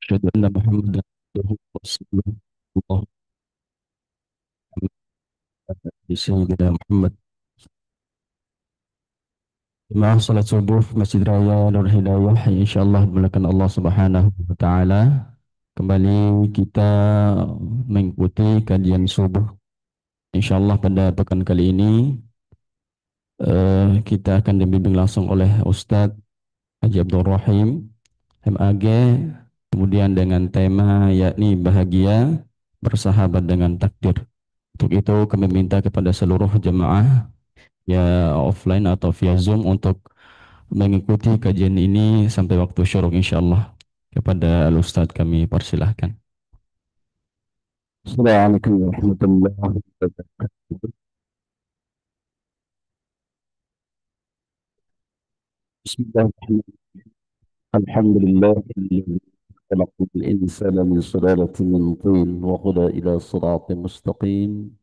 أشهد أن محمدا عبده ورسوله. اللهم صل على سيدنا محمد. Jemaah salat subuh Masjid Raya Nur Hidayah yang insyaallah dimulakan Allah Subhanahu wa taala. Kembali kita mengikuti kajian subuh. Insyaallah pada pekan kali ini kita akan dibimbing langsung oleh Ustadz Haji Abdul Rahim MAG, kemudian dengan tema yakni bahagia bersahabat dengan takdir. Untuk itu kami minta kepada seluruh jemaah ya offline atau via Zoom untuk mengikuti kajian ini sampai waktu syuruk insyaallah. Kepada Al-Ustadz kami persilahkan. Assalamualaikum warahmatullahi wabarakatuh. Bismillahirrahmanirrahim. Alhamdulillah alladzi خلق الإنسان من سلالة من طين وهدى إلى صراط مستقيم.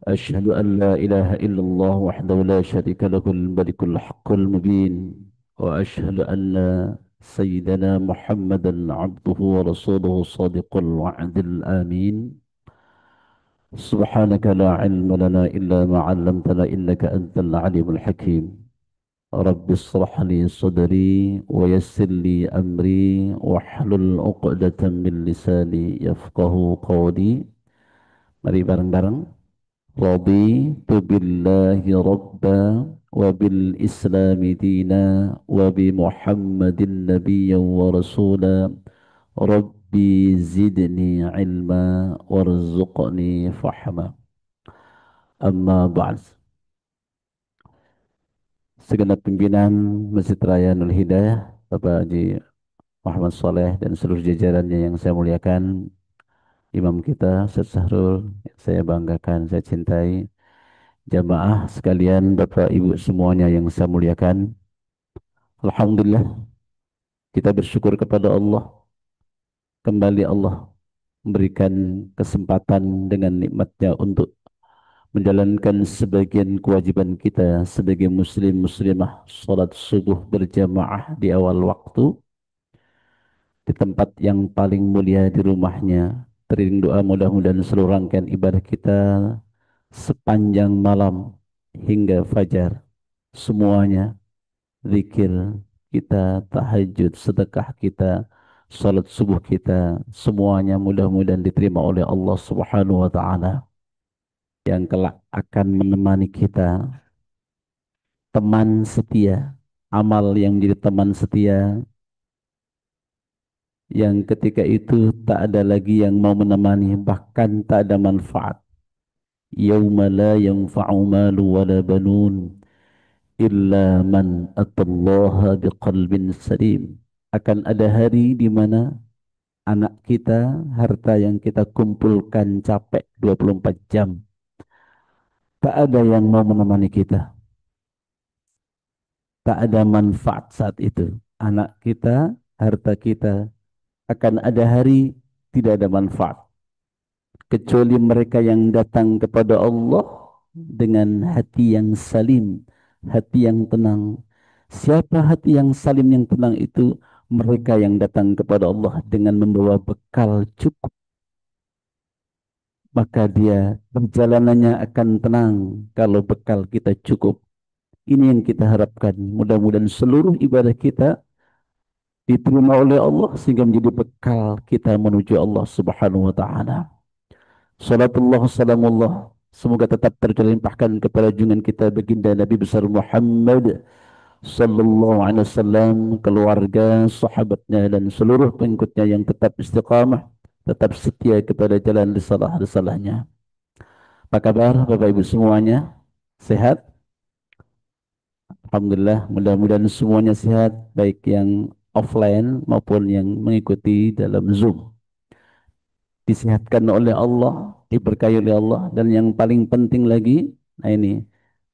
أشهد أن لا إله إلا الله وحده لا شريك له الملك الحق المبين، وأشهد أن سيدنا محمدا عبده ورسوله صادق الوعد الآمين. سبحانك لا علم لنا إلا ما علمتنا إنك أنت العليم الحكيم. رب اشرح لي صدري ويسر لي أمري واحلل عقدة من لساني يفقه قولي. Mari bareng-bareng. رضيت بالله ربا وبالإسلام دينا وبمحمد نبيا ورسولا. ربي زدني علما وارزقني فحما. أما بعد. Segenap pimpinan Masjid Raya Nur Hidayah, Bapak Haji Muhammad Soleh dan seluruh jajarannya yang saya muliakan, Imam kita Ustaz Sahrul yang saya banggakan, saya cintai, jamaah sekalian, Bapak Ibu semuanya yang saya muliakan. Alhamdulillah, kita bersyukur kepada Allah. Kembali Allah memberikan kesempatan dengan nikmatnya untuk menjalankan sebagian kewajiban kita sebagai muslim muslimah, salat subuh berjamaah di awal waktu di tempat yang paling mulia di rumahnya. Teriring doa mudah-mudahan seluruh rangkaian ibadah kita sepanjang malam hingga fajar semuanya, zikir kita, tahajud, sedekah kita, salat subuh kita, semuanya mudah-mudahan diterima oleh Allah Subhanahu wa taala yang kelak akan menemani kita, teman setia, amal yang menjadi teman setia yang ketika itu tak ada lagi yang mau menemani, bahkan tak ada manfaat. Yauma la yanfa'u malu wala banun illa man atallaha biqalbin salim. Akan ada hari di mana anak kita, harta yang kita kumpulkan capek 24 jam, tak ada yang mau menemani kita. Tak ada manfaat saat itu. Anak kita, harta kita, akan ada hari tidak ada manfaat. Kecuali mereka yang datang kepada Allah dengan hati yang salim, hati yang tenang. Siapa hati yang salim yang tenang itu? Mereka yang datang kepada Allah dengan membawa bekal cukup. Maka dia perjalanannya akan tenang kalau bekal kita cukup. Ini yang kita harapkan. Mudah-mudahan seluruh ibadah kita diterima oleh Allah sehingga menjadi bekal kita menuju Allah Subhanahu wa taala. Salatullah salamullah semoga tetap terlimpahkan kepada junjungan kita baginda Nabi besar Muhammad sallallahu alaihi wasallam, keluarga, sahabatnya dan seluruh pengikutnya yang tetap istiqamah, tetap setia kepada jalan risalah-risalahnya. Apa kabar Bapak Ibu semuanya? Sehat? Alhamdulillah, mudah-mudahan semuanya sehat, baik yang offline maupun yang mengikuti dalam Zoom. Disehatkan oleh Allah, diberkahi oleh Allah, dan yang paling penting lagi, nah ini,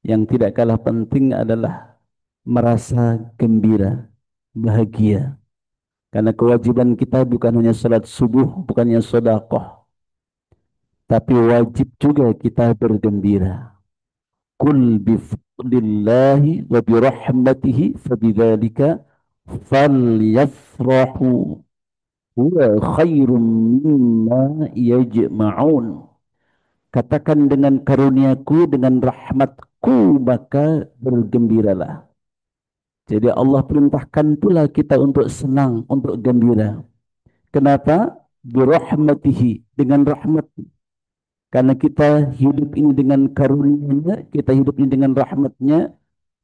yang tidak kalah penting adalah merasa gembira, bahagia. Karena kewajiban kita bukan hanya salat subuh, bukannya sedekah, tapi wajib juga kita bergembira. Kul bifadlillahi wa birahmatihi fabidzalika falyafrahu huwa khairum mimma yajma'un. Katakan dengan karuniaku, dengan rahmatku, maka bergembiralah. Jadi Allah perintahkan pula kita untuk senang, untuk gembira. Kenapa? Birahmatihi, dengan rahmat. Karena kita hidup ini dengan karunia-Nya, kita hidup ini dengan rahmatnya,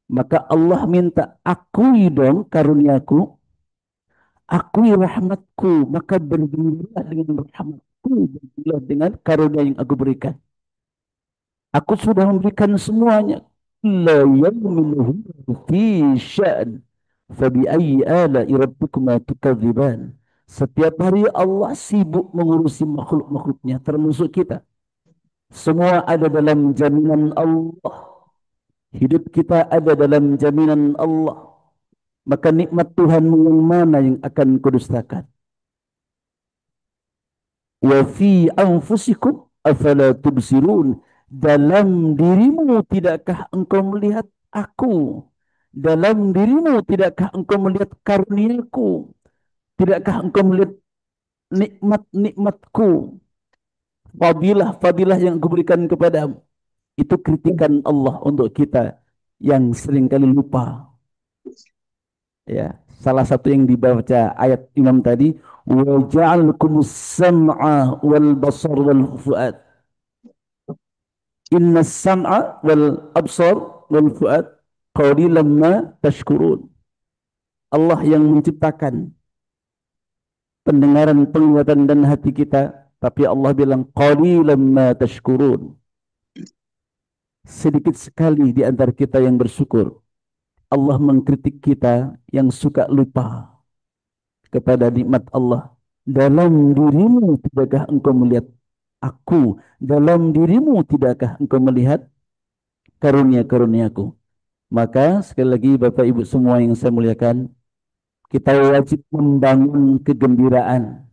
maka Allah minta, akui dong karuniaku, akui rahmatku, maka bergembiralah dengan rahmatku, bergembiralah dengan karunia yang aku berikan. Aku sudah memberikan semuanya. La yawmin huwa fi sya'n. Fabi ayyi ala'i rabbikuma tukadziban. Setiap hari Allah sibuk mengurusi makhluk-makhluknya, termasuk kita. Semua ada dalam jaminan Allah. Hidup kita ada dalam jaminan Allah. Maka nikmat Tuhan yang mana yang akan kudustakan? Wa fi anfusikum afala tubsirun. Dalam dirimu tidakkah engkau melihat aku? Dalam dirimu tidakkah engkau melihat karuniaku? Tidakkah engkau melihat nikmat-nikmatku? Fadilah-fadilah yang kuberikan kepadamu. Itu kritikan Allah untuk kita yang seringkali lupa. Ya, salah satu yang dibaca ayat Imam tadi, wa ja'alkumus sam'a wal basar wal fuad. Inna sam'a wal absar wal fuad qalilan ma tashkurun. Allah yang menciptakan pendengaran, penglihatan dan hati kita, tapi Allah bilang qalilan ma tashkurun. Sedikit sekali di antara kita yang bersyukur. Allah mengkritik kita yang suka lupa kepada nikmat Allah. Dalam dirimu tidakkah engkau melihat aku? Dalam dirimu tidakkah engkau melihat karunia-karuniaku? Maka sekali lagi Bapak Ibu semua yang saya muliakan, kita wajib membangun kegembiraan.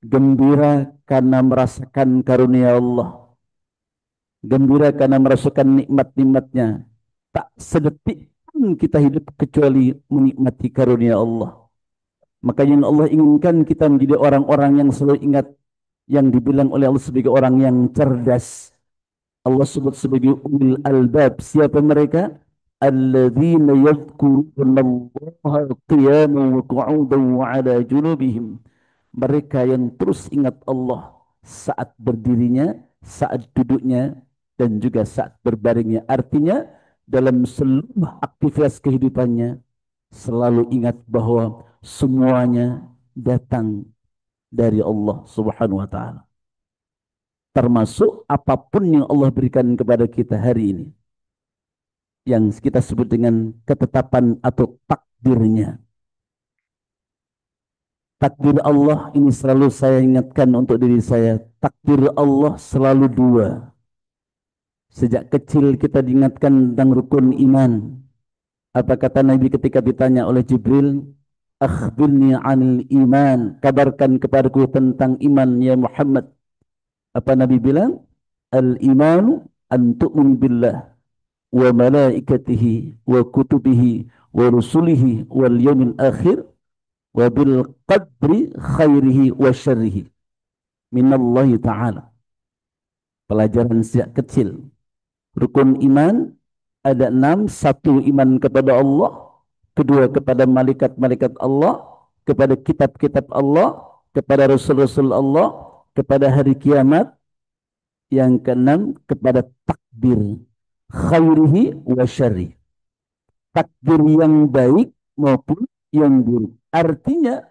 Gembira karena merasakan karunia Allah. Gembira karena merasakan nikmat-nikmatnya. Tak sedetik pun kita hidup kecuali menikmati karunia Allah. Makanya Allah inginkan kita menjadi orang-orang yang selalu ingat, yang dibilang oleh Allah sebagai orang yang cerdas. Allah sebut sebagai ulil albab. Siapa mereka? Alladzina yadhkuruna Allah qiyaman wa qu'udan wa 'ala junubihim. Mereka yang terus ingat Allah saat berdirinya, saat duduknya, dan juga saat berbaringnya. Artinya dalam seluruh aktivitas kehidupannya selalu ingat bahwa semuanya datang dari Allah Subhanahu wa taala. Termasuk apapun yang Allah berikan kepada kita hari ini, yang kita sebut dengan ketetapan atau takdirnya. Takdir Allah ini selalu saya ingatkan untuk diri saya. Takdir Allah selalu dua. Sejak kecil kita diingatkan tentang rukun iman. Apa kata Nabi ketika ditanya oleh Jibril? Akhbirni anil iman. Kabarkan kepadaku tentang iman ya Muhammad. Apa Nabi bilang? Al-imanu an tu'min billah wa malaikatihi wa kutubihi wa rusulihi wal yawmil akhir wa bil qadri khairihi wa syarrihi minallahi ta'ala. Pelajaran sejak kecil. Rukun iman ada 6. Satu, iman kepada Allah. Kedua, kepada malaikat-malaikat Allah. Kepada kitab-kitab Allah. Kepada rasul-rasul Allah. Kepada hari kiamat. Yang keenam, kepada takdir. Khairihi wa syarrihi. Takdir yang baik maupun yang buruk. Artinya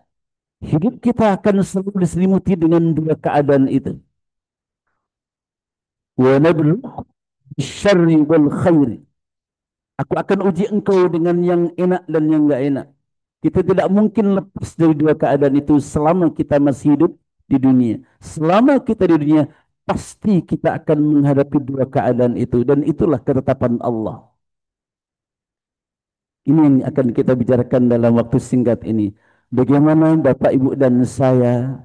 hidup kita akan selalu diselimuti dengan dua keadaan itu. Wa nabluukum bisyarri wal khairi. Aku akan uji engkau dengan yang enak dan yang enggak enak. Kita tidak mungkin lepas dari dua keadaan itu selama kita masih hidup di dunia. Selama kita di dunia, pasti kita akan menghadapi dua keadaan itu. Dan itulah ketetapan Allah. Ini yang akan kita bicarakan dalam waktu singkat ini. Bagaimana Bapak, Ibu, dan saya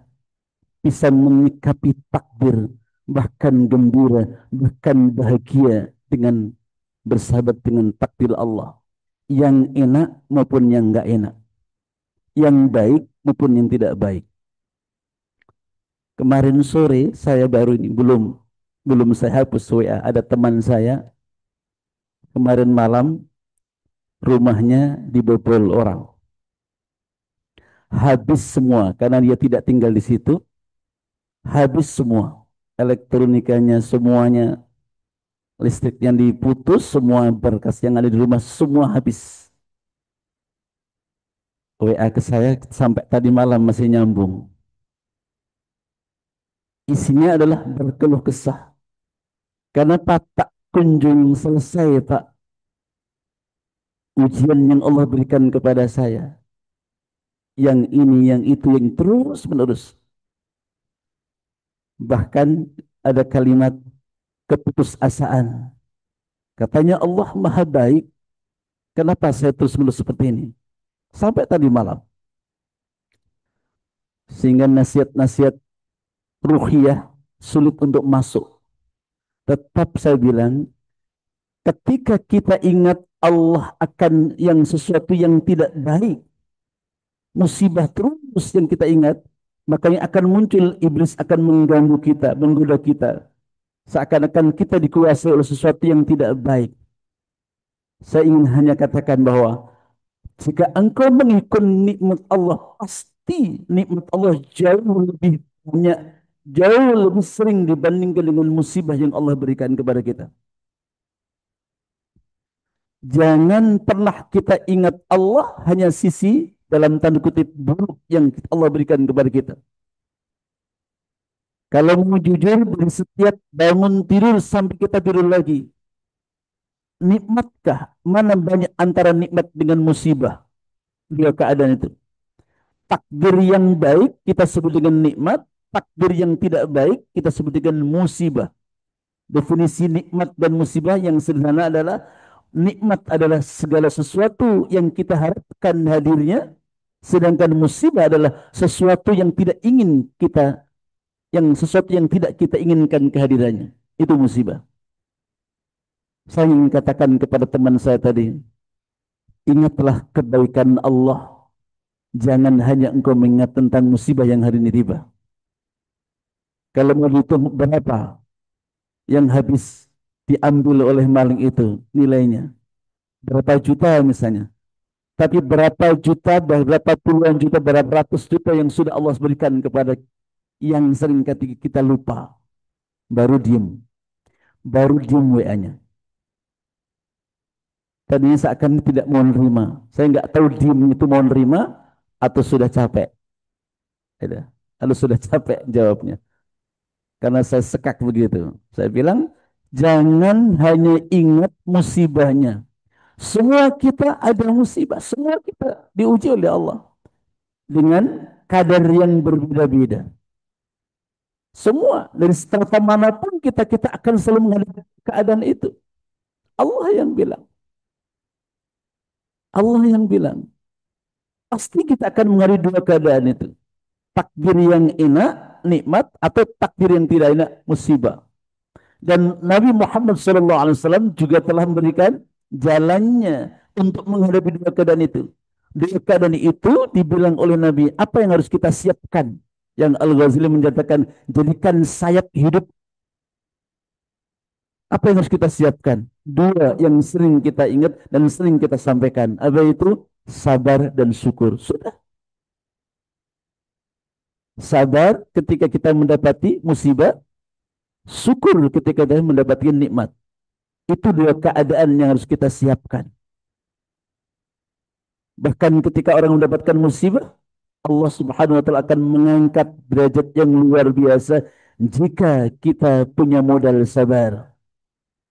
bisa menyikapi takdir, bahkan gembira, bahkan bahagia dengan bersahabat dengan takdir Allah, yang enak maupun yang enggak enak, yang baik maupun yang tidak baik. Kemarin sore saya baru ini belum belum saya hapus WA. Ada teman saya kemarin malam rumahnya dibobol orang. Habis semua karena dia tidak tinggal di situ. Habis semua. Elektronikanya semuanya, listrik yang diputus, semua berkas yang ada di rumah semua habis. WA ke saya sampai tadi malam masih nyambung. Isinya adalah berkeluh kesah. Karena Pak tak kunjung selesai Pak ujian yang Allah berikan kepada saya. Yang ini, yang itu, yang terus menerus. Bahkan ada kalimat keputusasaan. Katanya Allah maha baik. Kenapa saya terus menerus seperti ini? Sampai tadi malam. Sehingga nasihat-nasihat ruhiyah sulit untuk masuk. Tetap saya bilang, ketika kita ingat Allah akan yang sesuatu yang tidak baik, musibah terus yang kita ingat, makanya akan muncul iblis akan mengganggu kita, menggoda kita. Seakan-akan kita dikuasai oleh sesuatu yang tidak baik. Saya ingin hanya katakan bahwa jika engkau mengikut nikmat Allah, pasti nikmat Allah jauh lebih banyak, jauh lebih sering dibandingkan dengan musibah yang Allah berikan kepada kita. Jangan pernah kita ingat Allah hanya sisi dalam tanda kutip buruk yang Allah berikan kepada kita. Kalau mau jujur dari setiap bangun tidur sampai kita tidur lagi, nikmatkah? Mana banyak antara nikmat dengan musibah? Dua keadaan itu. Takdir yang baik kita sebut dengan nikmat, takdir yang tidak baik kita sebut dengan musibah. Definisi nikmat dan musibah yang sederhana adalah nikmat adalah segala sesuatu yang kita harapkan hadirnya, sedangkan musibah adalah sesuatu yang tidak ingin kita, yang sesuatu yang tidak kita inginkan kehadirannya. Itu musibah. Saya ingin katakan kepada teman saya tadi, ingatlah kebaikan Allah. Jangan hanya engkau mengingat tentang musibah yang hari ini tiba. Kalau mau dihitung berapa yang habis diambil oleh maling itu nilainya. Berapa juta misalnya. Tapi berapa juta, berapa puluhan juta, berapa ratus juta yang sudah Allah berikan kepada yang sering kita lupa. Baru diem. Baru diem WA-nya. Tadinya seakan tidak mau nerima. Saya nggak tahu diem itu mau nerima atau sudah capek. Kalau sudah capek jawabnya. Karena saya sekak begitu. Saya bilang, jangan hanya ingat musibahnya. Semua kita ada musibah. Semua kita diuji oleh Allah. Dengan kadar yang berbeda-beda. Semua. Dari strata manapun kita akan selalu menghadapi keadaan itu. Allah yang bilang. Allah yang bilang. Pasti kita akan menghadapi dua keadaan itu. Takdir yang enak, nikmat. Atau takdir yang tidak enak, musibah. Dan Nabi Muhammad SAW juga telah memberikan jalannya untuk menghadapi dua keadaan itu. Dua keadaan itu dibilang oleh Nabi, apa yang harus kita siapkan? Yang Al-Ghazali menyatakan, jadikan sayap hidup. Apa yang harus kita siapkan? Dua yang sering kita ingat dan sering kita sampaikan. Apa itu? Sabar dan syukur. Sudah. Sabar ketika kita mendapati musibah, syukur ketika kita mendapatkan nikmat. Itu dua keadaan yang harus kita siapkan. Bahkan ketika orang mendapatkan musibah, Allah Subhanahu wa taala akan mengangkat derajat yang luar biasa jika kita punya modal sabar.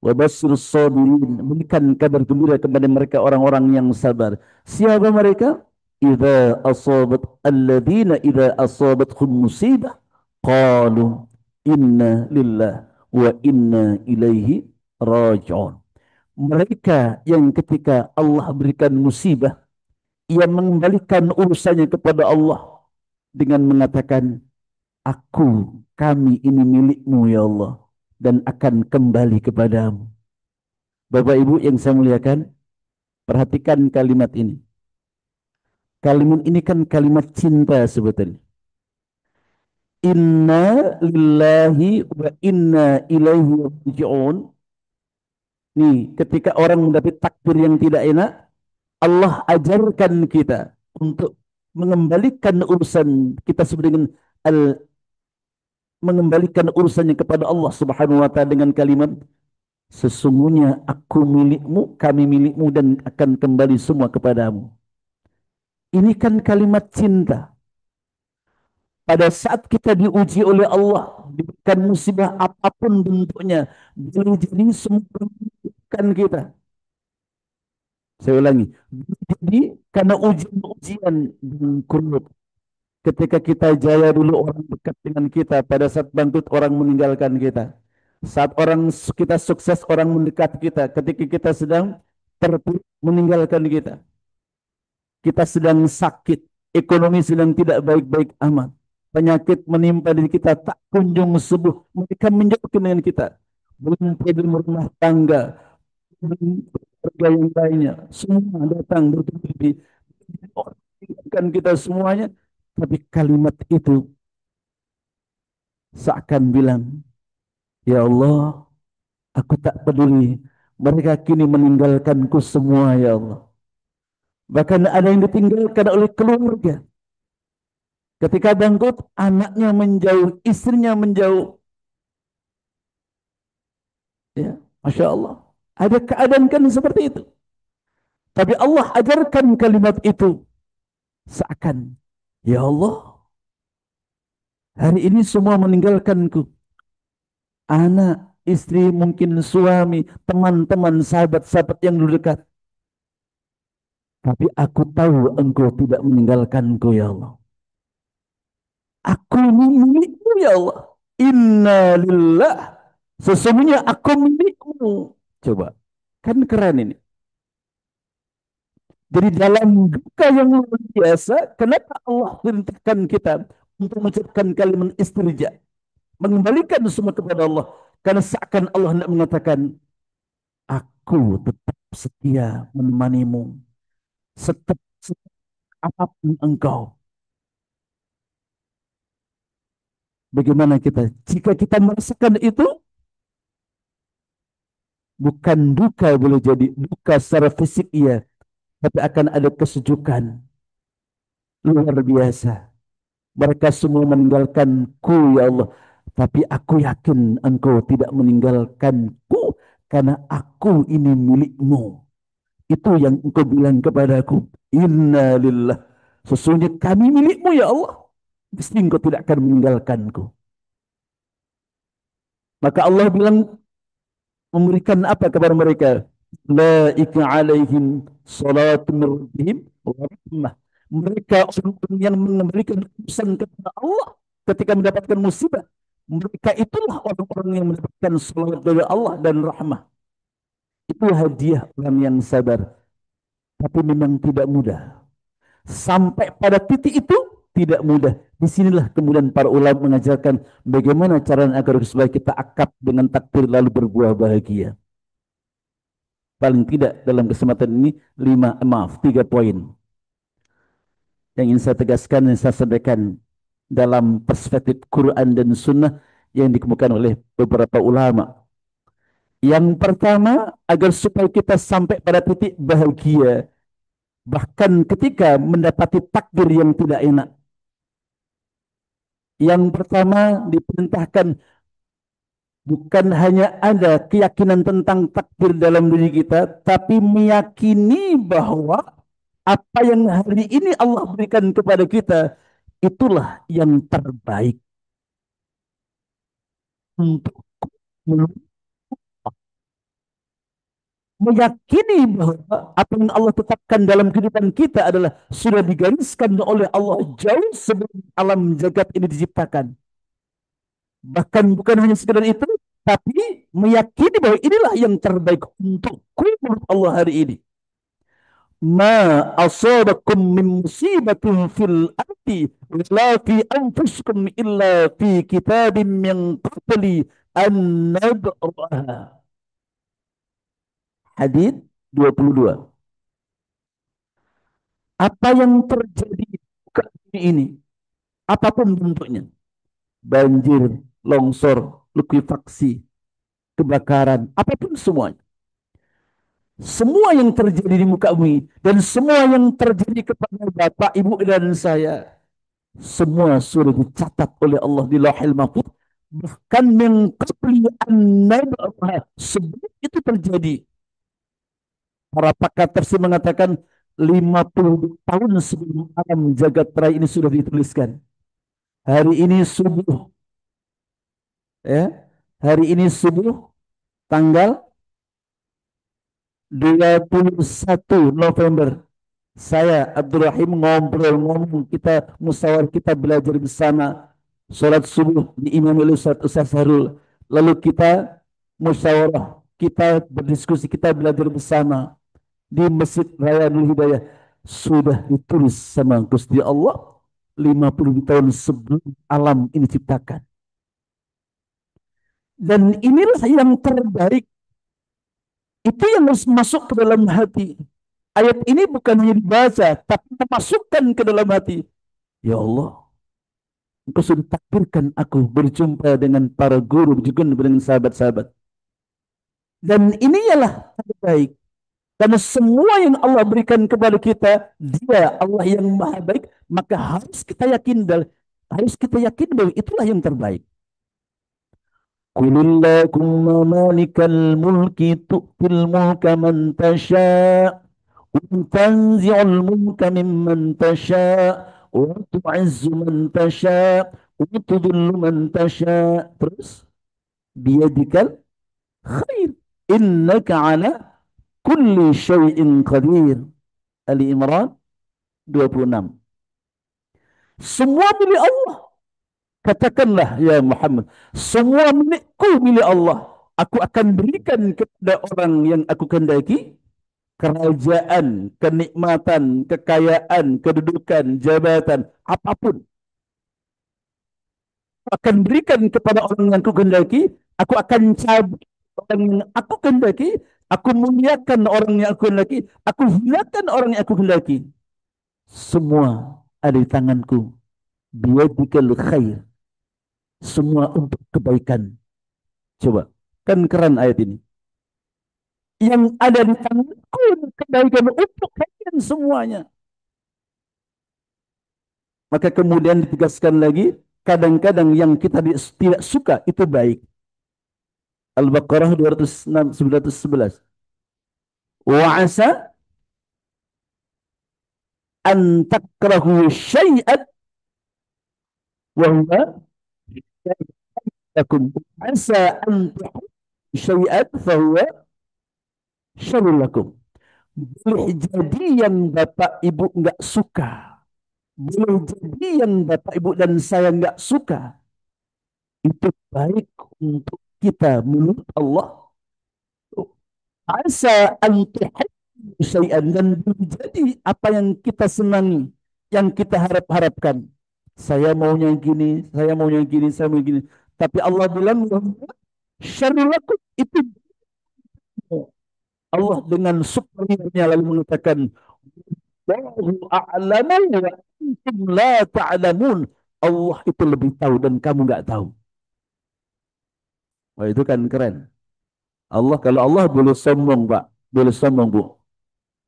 Wa basyirus sabirin, berikan kabar gembira kepada mereka orang-orang yang sabar. Siapa mereka? Idza asabatkum musibah qalu inna lillah wa inna ilaihi raji'un. Mereka yang ketika Allah berikan musibah, ia mengembalikan urusannya kepada Allah dengan mengatakan, kami ini milikmu ya Allah dan akan kembali kepadamu. Bapak Ibu yang saya muliakan, perhatikan kalimat ini. Kalimat ini kan kalimat cinta sebetulnya. Inna lillahi wa inna ilaihi raji'un. Nih, ketika orang mendapat takdir yang tidak enak, Allah ajarkan kita untuk mengembalikan urusan kita sebut dengan al mengembalikan urusannya kepada Allah Subhanahu wa taala dengan kalimat sesungguhnya aku milikmu, kami milikmu dan akan kembali semua kepadamu. Ini kan kalimat cinta. Pada saat kita diuji oleh Allah, diberikan musibah apapun bentuknya, boleh jadi semua bukan kita. Saya ulangi, boleh jadi karena ujian-ujian dan kurut. Ketika kita jaya dulu orang dekat dengan kita, pada saat bangkrut orang meninggalkan kita. Saat kita sukses orang mendekat kita, ketika kita sedang terpuruk meninggalkan kita. Kita sedang sakit, ekonomi sedang tidak baik-baik amat. Penyakit menimpa diri kita tak kunjung sembuh. Mereka menjauhkan dengan kita. Belum problem rumah tangga, belum keluarga yang lainnya. Semua datang bertubi-tubi. Orang meninggalkan kita semuanya. Tapi kalimat itu seakan bilang, Ya Allah, aku tak peduli. Mereka kini meninggalkanku semua, Ya Allah. Bahkan ada yang ditinggalkan oleh keluarga. Ketika bangkrut, anaknya menjauh, istrinya menjauh. Ya, Masya Allah. Ada keadaan kan seperti itu. Tapi Allah ajarkan kalimat itu seakan, Ya Allah, hari ini semua meninggalkanku. Anak, istri, mungkin suami, teman-teman, sahabat-sahabat yang dulu dekat. Tapi aku tahu engkau tidak meninggalkanku, Ya Allah. Aku ini milikmu, Ya Allah. Inna lillah. Sesungguhnya aku milikmu. Coba. Kan keren ini. Jadi dalam duka yang luar biasa, kenapa Allah perintahkan kita untuk mengucapkan kalimat istirja? Mengembalikan semua kepada Allah. Karena seakan Allah hendak mengatakan, aku tetap setia menemanimu. Setiap apapun engkau. Bagaimana kita? Jika kita merasakan itu, bukan duka boleh jadi. Duka secara fisik iya. Tapi akan ada kesejukan luar biasa. Mereka semua meninggalkanku ya Allah. Tapi aku yakin engkau tidak meninggalkanku. Karena aku ini milikmu. Itu yang engkau bilang kepadaku. Inna lillah. Sesungguhnya kami milikmu ya Allah. Mesti engkau tidak akan meninggalkanku. Maka Allah bilang memberikan apa kepada mereka? Laika alaihim salatu min rabbihim wa rahmah. Mereka orang yang memberikan urusan kepada Allah ketika mendapatkan musibah. Mereka itulah orang-orang yang mendapatkan salawat dari Allah dan rahmah. Itu hadiah orang yang sabar. Tapi memang tidak mudah. Sampai pada titik itu tidak mudah. Disinilah kemudian para ulama mengajarkan bagaimana cara agar supaya kita akad dengan takdir lalu berbuah bahagia. Paling tidak dalam kesempatan ini tiga poin yang ingin saya tegaskan dan saya sampaikan dalam perspektif Quran dan Sunnah yang dikemukakan oleh beberapa ulama. Yang pertama, agar supaya kita sampai pada titik bahagia, bahkan ketika mendapati takdir yang tidak enak. Yang pertama diperintahkan bukan hanya ada keyakinan tentang takdir dalam diri kita, tapi meyakini bahwa apa yang hari ini Allah berikan kepada kita, itulah yang terbaik untuk meyakini bahwa apa yang Allah tetapkan dalam kehidupan kita adalah sudah digariskan oleh Allah jauh sebelum alam jagat ini diciptakan. Bahkan bukan hanya sekedar itu, tapi meyakini bahwa inilah yang terbaik untukku menurut Allah hari ini. Ma asabakum min musibatin fil ardi la fi anfusikum illa fi kitabim min qabli an nabraha. Hadid 22. Apa yang terjadi di muka bumi ini, apapun bentuknya, banjir, longsor, likuifaksi, kebakaran, apapun semuanya. Semua yang terjadi di muka bumi dan semua yang terjadi kepada Bapak, Ibu, dan saya, semua sudah dicatat oleh Allah di Lauhil Mahfuz. Bahkan min qabli an nab'aha, sebelum itu terjadi. Para pakar tafsir mengatakan 50 tahun sebelum alam jagat raya ini sudah dituliskan. Hari ini subuh, ya. Hari ini subuh tanggal 21 November. Saya Abdul Rahim ngobrol ngomong, kita musyawarah, kita belajar bersama, sholat subuh diimami oleh Ustaz Harul, lalu kita musyawarah, kita berdiskusi, kita belajar bersama di Masjid Raya Nur Hidayah. Sudah ditulis sama Gusti Allah 50 tahun sebelum alam ini diciptakan. Dan inilah yang terbaik, itu yang harus masuk ke dalam hati. Ayat ini bukan hanya dibaca, tapi memasukkan ke dalam hati. Ya Allah, Engkau sudah takdirkan aku berjumpa dengan para guru, juga dengan sahabat-sahabat. Dan ini ialah terbaik. Karena semua yang Allah berikan kepada kita, Dia Allah yang Maha Baik, maka harus kita yakin bahwa itulah yang terbaik. Qulillahumma malikal mulki tu'til mulka man tasha wa tanzi'ul mulka mimman tasha wa tu'izzu man tasha wa tudhillu man tasha. Terus biyadikal khair innaka ala kulli syai'in qadir. Ali Imran 26. Semua milik Allah. Katakanlah ya Muhammad, semua milikku milik Allah. Aku akan berikan kepada orang yang aku kehendaki kerajaan, kenikmatan, kekayaan, kedudukan, jabatan, apapun. Aku akan berikan kepada orang yang aku kehendaki, aku akan cabut orang yang aku kehendaki, aku muliakan orang yang aku kehendaki, aku hinakan orang yang aku kehendaki. Semua ada di tanganku. Biyadikal khair. Semua untuk kebaikan. Coba, kan keren ayat ini. Yang ada di tanganku kebaikan untuk kalian semuanya. Maka kemudian ditegaskan lagi, kadang-kadang yang kita tidak suka itu baik. Al-Baqarah 911. Wa asa an takrahu syai'at wa huwa lakum. Asa an tuhibbu syai'at fa huwa syarrul lakum. Boleh jadi yang Bapak Ibu nggak suka, boleh jadi yang Bapak Ibu dan saya nggak suka, itu baik untuk kita menurut Allah. Asa an tuhibbu syai'an, dan boleh jadi apa yang kita senangi, yang kita harap-harapkan. Saya maunya gini, saya maunya gini, saya mau gini. Tapi Allah bilang syarrul lakum, itu Allah dengan superiornya lalu mengatakan Wallahu a'lamu wa antum la ta'lamun. Allah itu lebih tahu dan kamu nggak tahu. Wah, itu kan keren. Allah, kalau Allah boleh sombong, Pak, boleh sombong, Bu.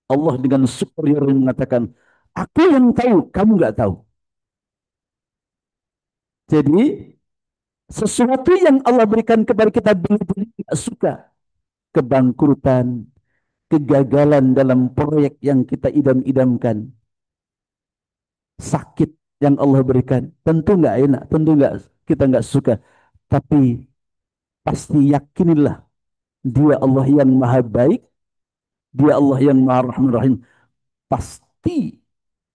Allah dengan superior mengatakan, aku yang tahu, kamu nggak tahu. Jadi sesuatu yang Allah berikan kepada kita bila tidak suka, kebangkrutan, kegagalan dalam proyek yang kita idam-idamkan, sakit yang Allah berikan, tentu nggak enak, tentu nggak, kita nggak suka. Tapi pasti yakinilah Dia Allah yang maha baik, Dia Allah yang maha rahman rahim. Pasti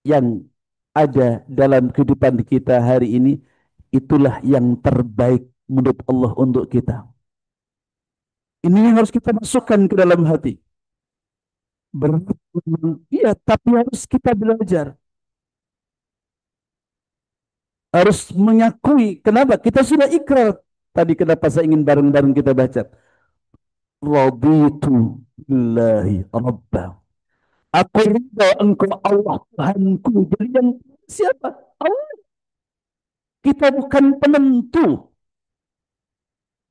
yang ada dalam kehidupan kita hari ini, itulah yang terbaik menurut Allah untuk kita. Ini yang harus kita masukkan ke dalam hati. Berat, iya, tapi harus kita belajar. Harus mengakui. Kenapa? Kita sudah ikrar. Tadi kenapa saya ingin bareng-bareng kita baca. Raditu billahi rabbah. Aku ridha engkau Allah Tuhanku. Jadi yang siapa? Allah. Kita bukan penentu.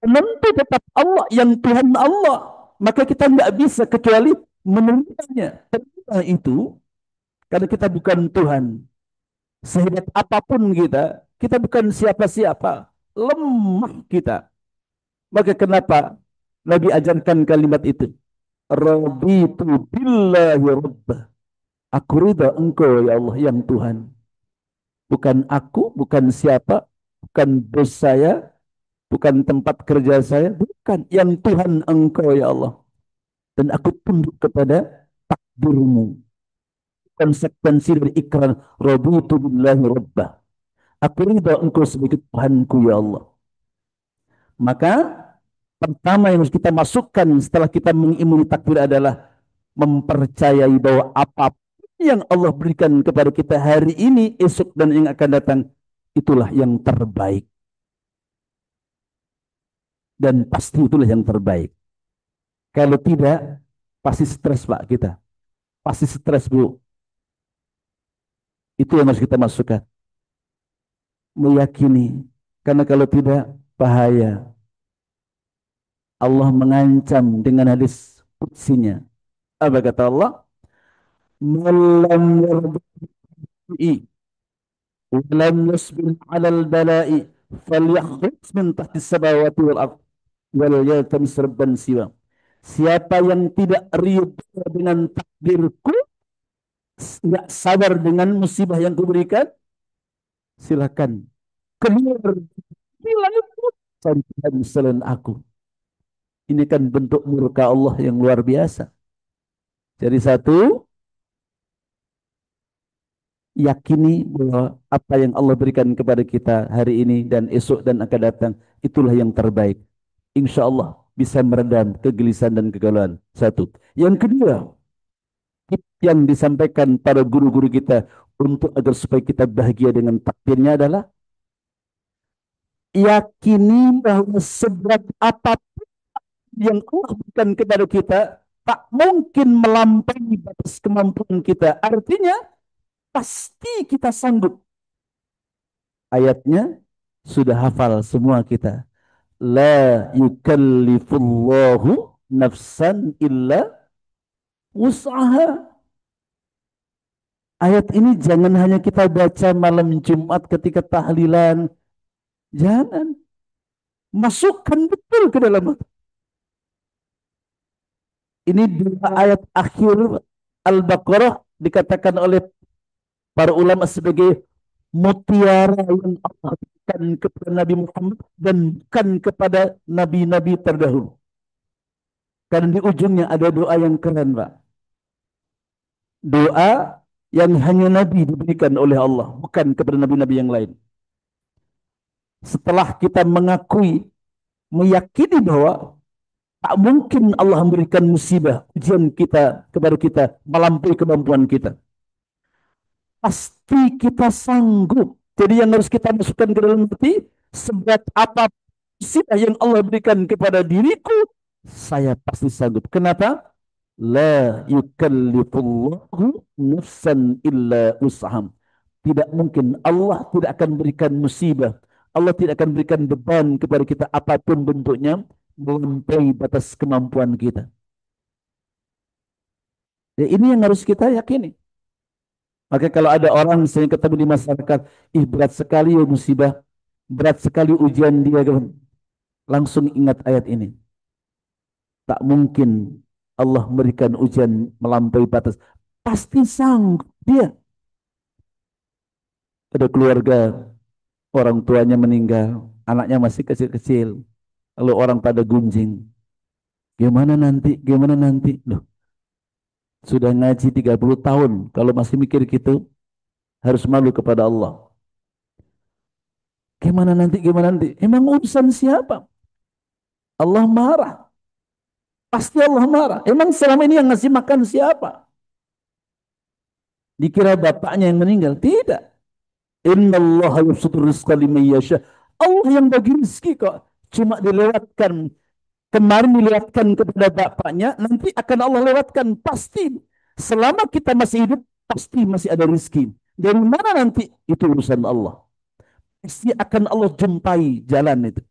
Penentu tetap Allah, yang Tuhan Allah. Maka kita nggak bisa kecuali menerimanya. Terima itu karena kita bukan Tuhan. Sehebat apapun kita bukan siapa-siapa. Lemah kita. Maka kenapa Nabi ajarkan kalimat itu? Raditu billahi rabbah. Aku ridha engkau ya Allah yang Tuhan. Bukan aku, bukan siapa, bukan bos saya, bukan tempat kerja saya, bukan. Yang Tuhan engkau ya Allah. Dan aku tunduk kepada takdirmu. Konsekuensi dari ikrar raditu billahi rabbah. Aku ridha engkau sebagai Tuhanku ya Allah. Maka pertama yang harus kita masukkan setelah kita mengimani takdir adalah mempercayai bahwa apapun yang Allah berikan kepada kita hari ini, esok dan yang akan datang, itulah yang terbaik. Dan pasti itulah yang terbaik. Kalau tidak, pasti stres Pak kita. Pasti stres Bu. Itu yang harus kita masukkan. Meyakini. Karena kalau tidak, bahaya. Allah mengancam dengan hadis kutsinya. Apa kata Allah? Malam yarbi'i walam yasbir alal bala'i falyakhruj min tahti samawati wal ardh wal yaltamis rabban siwa. Siapa yang tidak ridha dengan takdirku, nggak sabar dengan musibah yang kuberikan, silakan keluar di langit cari Tuhan selain aku. Ini kan bentuk murka Allah yang luar biasa. Jadi satu, yakini bahwa apa yang Allah berikan kepada kita hari ini dan esok dan akan datang, itulah yang terbaik. Insya Allah bisa meredam kegelisahan dan kegalauan. Satu. Yang kedua, yang disampaikan para guru-guru kita untuk agar supaya kita bahagia dengan takdirnya adalah yakini bahwa seberat apapun yang Allah berikan kepada kita tak mungkin melampaui batas kemampuan kita. Artinya pasti kita sanggup. Ayatnya sudah hafal semua kita. La yukallifullahu nafsan illa wus'aha. Ayat ini jangan hanya kita baca malam Jumat ketika tahlilan. Jangan. Masukkan betul ke dalam hati. Ini dua ayat akhir Al-Baqarah dikatakan oleh para ulama sebagai mutiara yang Allah berikan kepada Nabi Muhammad dan bukan kepada nabi-nabi terdahulu. Karena di ujungnya ada doa yang keren, Pak. Doa yang hanya Nabi diberikan oleh Allah, bukan kepada nabi-nabi yang lain. Setelah kita mengakui, meyakini bahwa tak mungkin Allah memberikan musibah, ujian kita kepada kita melampaui kemampuan kita. Pasti kita sanggup. Jadi yang harus kita masukkan ke dalam hati, seberat apa musibah yang Allah berikan kepada diriku, saya pasti sanggup. Kenapa? La yukallifullahu nafsan illa usham. Tidak mungkin Allah tidak akan berikan musibah. Allah tidak akan berikan beban kepada kita apapun bentuknya melampaui batas kemampuan kita. Ya, ini yang harus kita yakini. Maka kalau ada orang misalnya ketemu di masyarakat, ih berat sekali ya musibah, berat sekali ujian dia, langsung ingat ayat ini. Tak mungkin Allah memberikan ujian melampaui batas. Pasti sanggup dia. Ada keluarga, orang tuanya meninggal, anaknya masih kecil-kecil, lalu orang pada gunjing. Gimana nanti? Gimana nanti? Loh, sudah ngaji 30 tahun, kalau masih mikir gitu, harus malu kepada Allah. Gimana nanti? Gimana nanti? Emang urusan siapa? Allah marah. Pasti Allah marah. Emang selama ini yang ngasih makan siapa? Dikira bapaknya yang meninggal? Tidak. Innallaha yabsutur rizqa liman yasha. Allah yang bagi rezeki kok. Cuma dilewatkan Kemarin dilewatkan kepada bapaknya, nanti akan Allah lewatkan. Pasti. Selama kita masih hidup, pasti masih ada rezeki. Dari mana nanti? Itu urusan Allah. Pasti akan Allah jumpai jalan itu.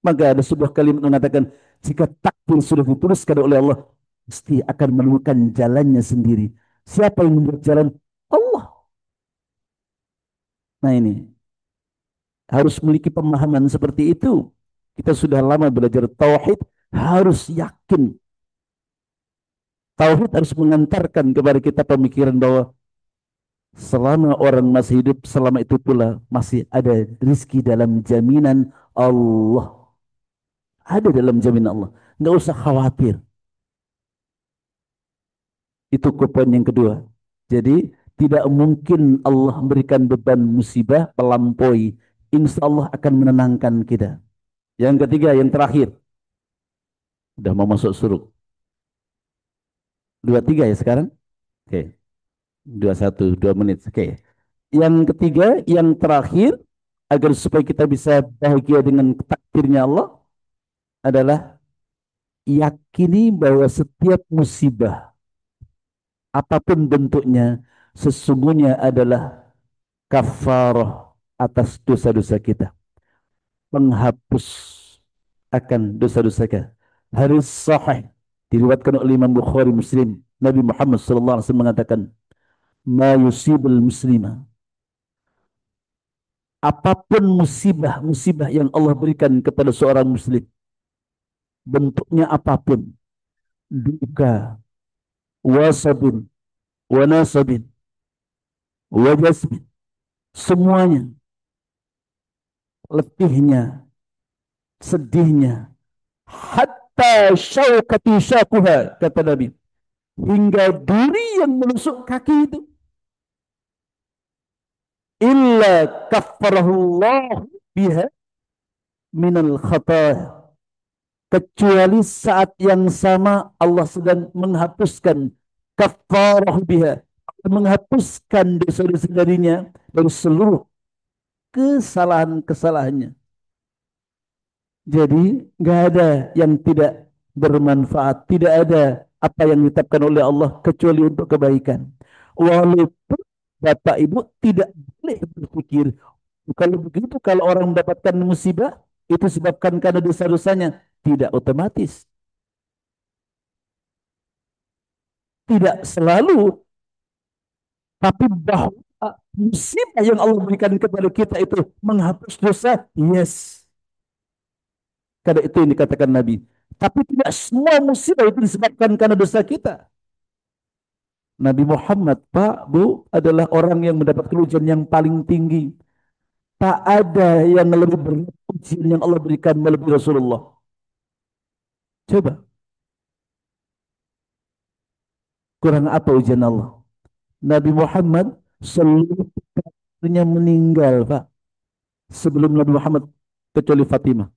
Maka ada sebuah kalimat mengatakan, jika takdir sudah dituliskan oleh Allah, pasti akan menemukan jalannya sendiri. Siapa yang membuat jalan? Allah. Nah ini, harus memiliki pemahaman seperti itu. Kita sudah lama belajar tauhid, harus yakin. Tauhid harus mengantarkan kepada kita pemikiran bahwa selama orang masih hidup, selama itu pula masih ada rizki dalam jaminan Allah. Ada dalam jaminan Allah. Nggak usah khawatir. Itu poin yang kedua. Jadi tidak mungkin Allah memberikan beban musibah melampaui. Insya Allah akan menenangkan kita. Yang ketiga, yang terakhir. Udah mau masuk suruk. Dua tiga ya sekarang? Oke. Dua satu, 2 menit. Oke. Yang ketiga, yang terakhir, agar supaya kita bisa bahagia dengan takdirnya Allah adalah yakini bahwa setiap musibah, apapun bentuknya, sesungguhnya adalah kafarah atas dosa-dosa kita. Penghapus akan dosa-dosa kita. Hadis sahih diriwayatkan oleh Imam Bukhari Muslim. Nabi Muhammad SAW mengatakan, "Ma yusibul muslima." Apapun musibah-musibah yang Allah berikan kepada seorang muslim, bentuknya apapun, duka, wasabin, wanasabin, wajasmin, semuanya, letihnya, sedihnya, hatta syaukati syakuha, kata Nabi, hingga duri yang menusuk kaki itu, illa kaffarahullah biha minal khataya, kecuali saat yang sama Allah sedang menghapuskan kafarah biha, menghapuskan dosa-dosa darinya dari seluruh kesalahan-kesalahannya. Jadi nggak ada yang tidak bermanfaat, tidak ada apa yang ditetapkan oleh Allah kecuali untuk kebaikan. Walaupun Bapak Ibu tidak boleh berpikir kalau begitu, kalau orang mendapatkan musibah itu sebabkan karena dosa-dosanya, tidak otomatis, tidak selalu, tapi bahwa musibah yang Allah berikan kepada kita itu menghapus dosa, yes. Karena itu yang dikatakan Nabi. Tapi tidak semua musibah itu disebabkan karena dosa kita. Nabi Muhammad, Pak, Bu, adalah orang yang mendapat ujian yang paling tinggi. Tak ada yang lebih berat ujian yang Allah berikan melebihi Rasulullah. Coba, kurang apa ujian Allah? Nabi Muhammad seluruh putranya meninggal, Pak. Sebelum Nabi Muhammad, kecuali Fatimah.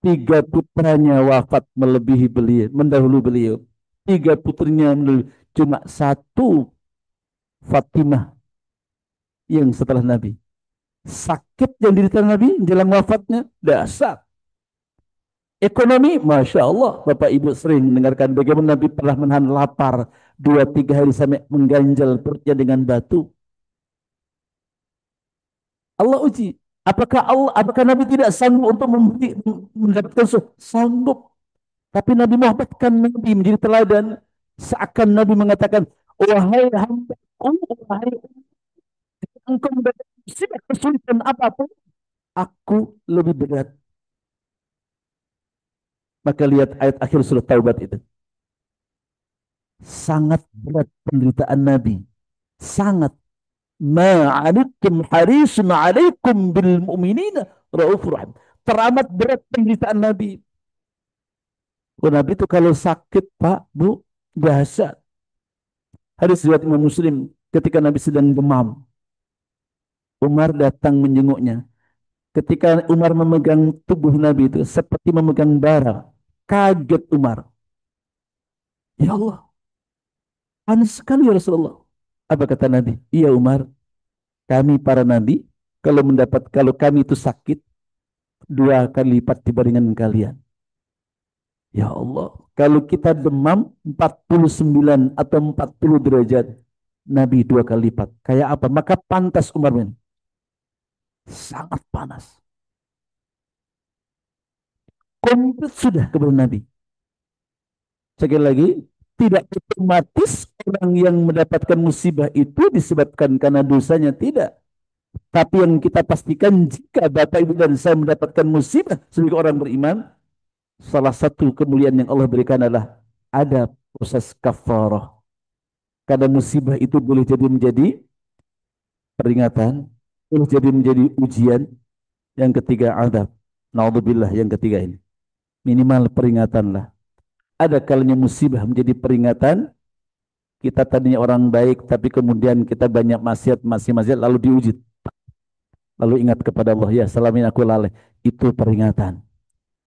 Tiga putranya wafat melebihi beliau, mendahului beliau. Tiga putrinya mendahului. Cuma satu, Fatimah, yang setelah Nabi. Sakit yang diderita Nabi jelang wafatnya dasar. Ekonomi, Masya Allah, Bapak Ibu sering mendengarkan bagaimana Nabi pernah menahan lapar 2-3 hari sampai mengganjal perutnya dengan batu. Allah uji. Apakah Nabi tidak sanggup untuk mendapatkan sanggup? Tapi Nabi Muhammad kan Nabi menjadi teladan. Seakan Nabi mengatakan, wahai hambaku, wahai engkau mendapat musibah kesulitan apapun, aku lebih berat. Maka lihat ayat akhir surah Taubat itu. Sangat berat penderitaan Nabi. Sangat. Ma'anittum harisun alaikum bil mu'minina raufur rahim. Teramat berat penderitaan Nabi. Oh, Nabi itu kalau sakit, Pak, Bu, dahsyat. Hadis riwayat Imam Muslim, ketika Nabi sedang demam, Umar datang menjenguknya. Ketika Umar memegang tubuh Nabi itu seperti memegang bara. Kaget Umar. Ya Allah, panas sekali ya Rasulullah. Apa kata Nabi? Iya Umar, kami para nabi kalau kami itu sakit, dua kali lipat dibandingkan kalian. Ya Allah, kalau kita demam 49 atau 40 derajat, Nabi dua kali lipat. Kayak apa? Maka pantas Umar bin. Sangat panas. Komplit sudah kepada Nabi. Sekali lagi, tidak otomatis orang yang mendapatkan musibah itu disebabkan karena dosanya, tidak. Tapi yang kita pastikan, jika Bapak Ibu dan saya mendapatkan musibah sebagai orang beriman, salah satu kemuliaan yang Allah berikan adalah ada proses kafarah. Karena musibah itu boleh jadi menjadi peringatan, boleh jadi menjadi ujian. Yang ketiga adab. Naudzubillah, yang ketiga ini. Minimal peringatan lah. Ada kalanya musibah menjadi peringatan. Kita tadinya orang baik, tapi kemudian kita banyak maksiat, masih lalu diuji. Lalu ingat kepada Allah, ya selama ini aku lalai. Itu peringatan.